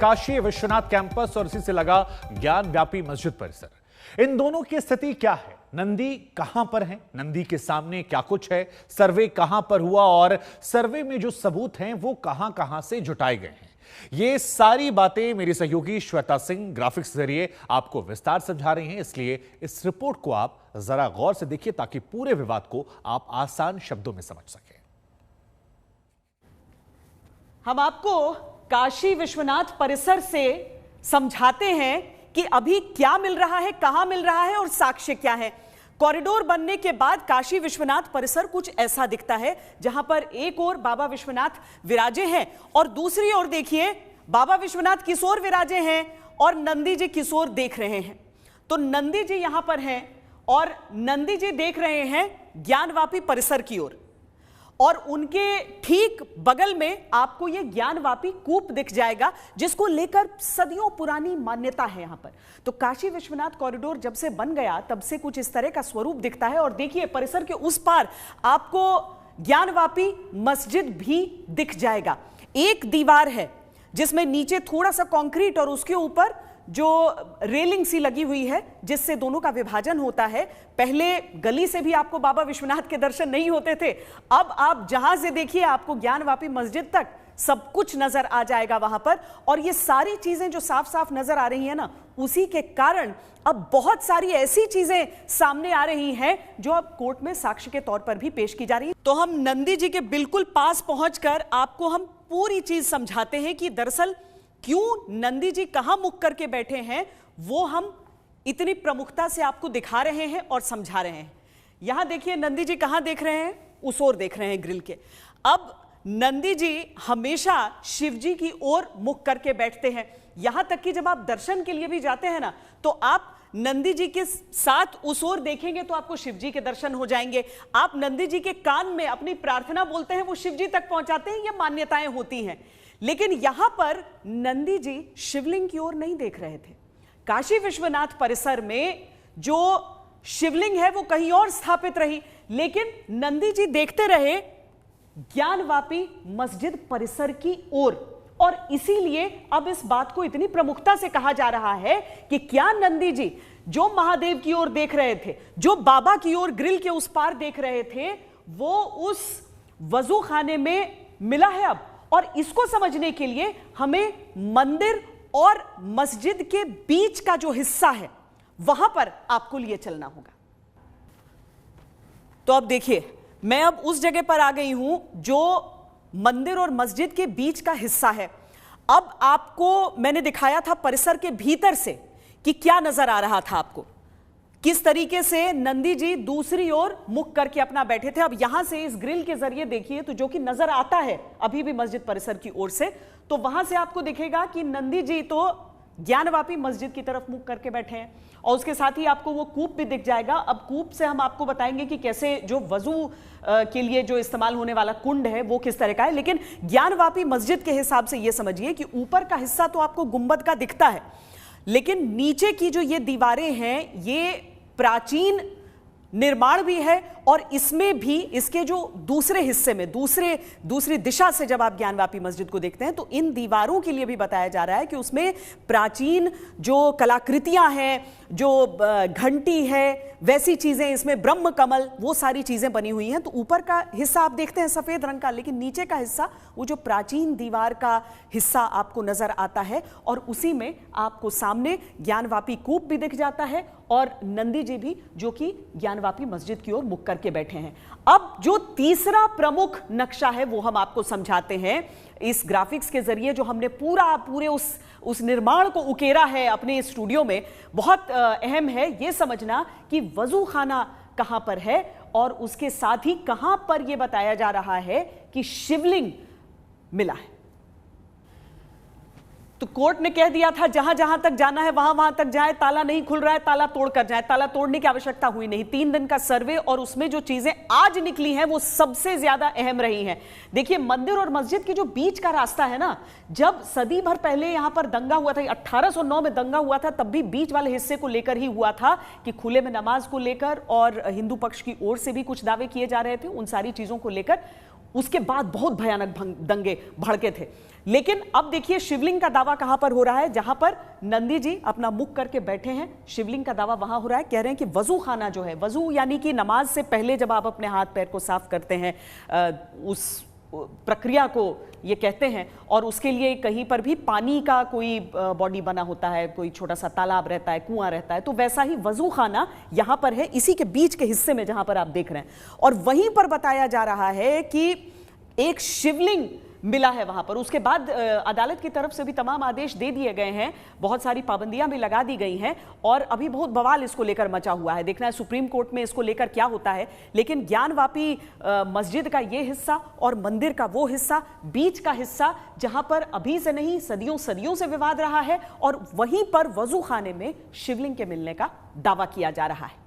Kashi Vishwanath campus और इसी से लगा ज्ञान व्यापी मस्जिद परिसर। इन दोनों की स्थिति क्या है? नंदी कहां पर है? नंदी के सामने क्या कुछ है? सर्वे कहां पर हुआ और सर्वे में जो सबूत हैं वो कहां कहां से जुटाए गए हैं? ये सारी बातें मेरी सहयोगी श्वेता सिंह ग्राफिक्स के जरिए आपको विस्तार समझा रही हैं, इसलिए इस रिपोर्ट को आप जरा गौर से देखिए ताकि पूरे विवाद को आप आसान शब्दों में समझ सकें। हम आपको काशी विश्वनाथ परिसर से समझाते हैं कि अभी क्या मिल रहा है, कहां मिल रहा है और साक्ष्य क्या है। कॉरिडोर बनने के बाद काशी विश्वनाथ परिसर कुछ ऐसा दिखता है, जहां पर एक ओर बाबा विश्वनाथ विराजे हैं और दूसरी ओर देखिए बाबा विश्वनाथ किशोर विराजे हैं और नंदी जी किशोर देख रहे हैं। तो नंदी जी यहां पर हैं और नंदी जी देख रहे हैं ज्ञानवापी परिसर की ओर और उनके ठीक बगल में आपको यह ज्ञानवापी कूप दिख जाएगा, जिसको लेकर सदियों पुरानी मान्यता है यहां पर। तो काशी विश्वनाथ कॉरिडोर जब से बन गया तब से कुछ इस तरह का स्वरूप दिखता है और देखिए परिसर के उस पार आपको ज्ञानवापी मस्जिद भी दिख जाएगा। एक दीवार है जिसमें नीचे थोड़ा सा कंक्रीट और उसके ऊपर जो रेलिंग सी लगी हुई है जिससे दोनों का विभाजन होता है। पहले गली से भी आपको बाबा विश्वनाथ के दर्शन नहीं होते थे, अब आप जहां से देखिए आपको ज्ञानवापी मस्जिद तक सब कुछ नजर आ जाएगा वहां पर। और ये सारी चीजें जो साफ साफ नजर आ रही है ना, उसी के कारण अब बहुत सारी ऐसी चीजें सामने आ रही हैं जो अब कोर्ट में साक्ष्य के तौर पर भी पेश की जा रही है। तो हम नंदी जी के बिल्कुल पास पहुंचकर आपको हम पूरी चीज समझाते हैं कि दरअसल क्यों नंदी जी कहां मुख करके बैठे हैं, वो हम इतनी प्रमुखता से आपको दिखा रहे हैं और समझा रहे हैं। यहां देखिए नंदी जी कहां देख रहे हैं, उस ओर देख रहे हैं ग्रिल के। अब नंदी जी हमेशा शिव जी की ओर मुख करके बैठते हैं, यहां तक कि जब आप दर्शन के लिए भी जाते हैं ना, तो आप नंदी जी के साथ उस ओर देखेंगे तो आपको शिव जी के दर्शन हो जाएंगे। आप नंदी जी के कान में अपनी प्रार्थना बोलते हैं, वो शिव जी तक पहुंचाते हैं, ये मान्यताएं होती हैं। लेकिन यहां पर नंदी जी शिवलिंग की ओर नहीं देख रहे थे। काशी विश्वनाथ परिसर में जो शिवलिंग है वो कहीं और स्थापित रही, लेकिन नंदी जी देखते रहे ज्ञानवापी मस्जिद परिसर की ओर। और इसीलिए अब इस बात को इतनी प्रमुखता से कहा जा रहा है कि क्या नंदी जी जो महादेव की ओर देख रहे थे, जो बाबा की ओर ग्रिल के उस पार देख रहे थे, वो उस वजू खाने में मिला है अब। और इसको समझने के लिए हमें मंदिर और मस्जिद के बीच का जो हिस्सा है वहां पर आपको लिए चलना होगा। तो अब देखिए मैं अब उस जगह पर आ गई हूं जो मंदिर और मस्जिद के बीच का हिस्सा है। अब आपको मैंने दिखाया था परिसर के भीतर से कि क्या नजर आ रहा था आपको, किस तरीके से नंदी जी दूसरी ओर मुख करके अपना बैठे थे। अब यहां से इस ग्रिल के जरिए देखिए तो जो कि नजर आता है अभी भी मस्जिद परिसर की ओर से, तो वहां से आपको दिखेगा कि नंदी जी तो ज्ञानवापी मस्जिद की तरफ मुख करके बैठे हैं और उसके साथ ही आपको वो कूप भी दिख जाएगा। अब कूप से हम आपको बताएंगे कि कैसे जो वजू के लिए जो इस्तेमाल होने वाला कुंड है वो किस तरह का है। लेकिन ज्ञानवापी मस्जिद के हिसाब से ये समझिए कि ऊपर का हिस्सा तो आपको गुंबद का दिखता है, लेकिन नीचे की जो ये दीवारें हैं ये प्राचीन निर्माण भी है और इसमें भी इसके जो दूसरे हिस्से में दूसरी दिशा से जब आप ज्ञानवापी मस्जिद को देखते हैं तो इन दीवारों के लिए भी बताया जा रहा है कि उसमें प्राचीन जो कलाकृतियां हैं, जो घंटी है, वैसी चीजें, इसमें ब्रह्म कमल, वो सारी चीजें बनी हुई हैं। तो ऊपर का हिस्सा आप देखते हैं सफेद रंग का, लेकिन नीचे का हिस्सा वो जो प्राचीन दीवार का हिस्सा आपको नजर आता है और उसी में आपको सामने ज्ञानवापी कूप भी दिख जाता है और नंदी जी भी जो कि ज्ञानवापी मस्जिद की ओर मुख करके बैठे हैं। अब जो तीसरा प्रमुख नक्शा है वो हम आपको समझाते हैं इस ग्राफिक्स के जरिए, जो हमने पूरे उस निर्माण को उकेरा है अपने स्टूडियो में। बहुत अहम है ये समझना कि वजू खाना कहां पर है और उसके साथ ही कहां पर यह बताया जा रहा है कि शिवलिंग मिला है। तो कोर्ट ने कह दिया था जहां जहां तक जाना है वहां वहां तक जाए, ताला नहीं खुल रहा है ताला तोड़ कर जाए। ताला तोड़ने की आवश्यकता हुई नहीं। 3 दिन का सर्वे और उसमें जो चीजें आज निकली हैं वो सबसे ज्यादा अहम रही हैं। देखिए मंदिर और मस्जिद के जो बीच का रास्ता है ना, जब सदी भर पहले यहां पर दंगा हुआ था, 1809 में दंगा हुआ था, तब भी बीच वाले हिस्से को लेकर ही हुआ था कि खुले में नमाज को लेकर और हिंदू पक्ष की ओर से भी कुछ दावे किए जा रहे थे। उन सारी चीजों को लेकर उसके बाद बहुत भयानक दंगे भड़के थे। लेकिन अब देखिए शिवलिंग का दावा कहां पर हो रहा है, जहां पर नंदी जी अपना मुख करके बैठे हैं, शिवलिंग का दावा वहां हो रहा है। कह रहे हैं कि वजू खाना जो है, वजू यानी कि नमाज से पहले जब आप अपने हाथ पैर को साफ करते हैं, उस प्रक्रिया को ये कहते हैं, और उसके लिए कहीं पर भी पानी का कोई बॉडी बना होता है, कोई छोटा सा तालाब रहता है, कुआं रहता है, तो वैसा ही वजू खाना यहां पर है, इसी के बीच के हिस्से में जहां पर आप देख रहे हैं। और वहीं पर बताया जा रहा है कि एक शिवलिंग मिला है वहां पर। उसके बाद अदालत की तरफ से भी तमाम आदेश दे दिए गए हैं, बहुत सारी पाबंदियां भी लगा दी गई हैं, और अभी बहुत बवाल इसको लेकर मचा हुआ है। देखना है सुप्रीम कोर्ट में इसको लेकर क्या होता है। लेकिन ज्ञानवापी मस्जिद का ये हिस्सा और मंदिर का वो हिस्सा, बीच का हिस्सा जहां पर अभी से नहीं सदियों सदियों से विवाद रहा है, और वहीं पर वजू खाने में शिवलिंग के मिलने का दावा किया जा रहा है।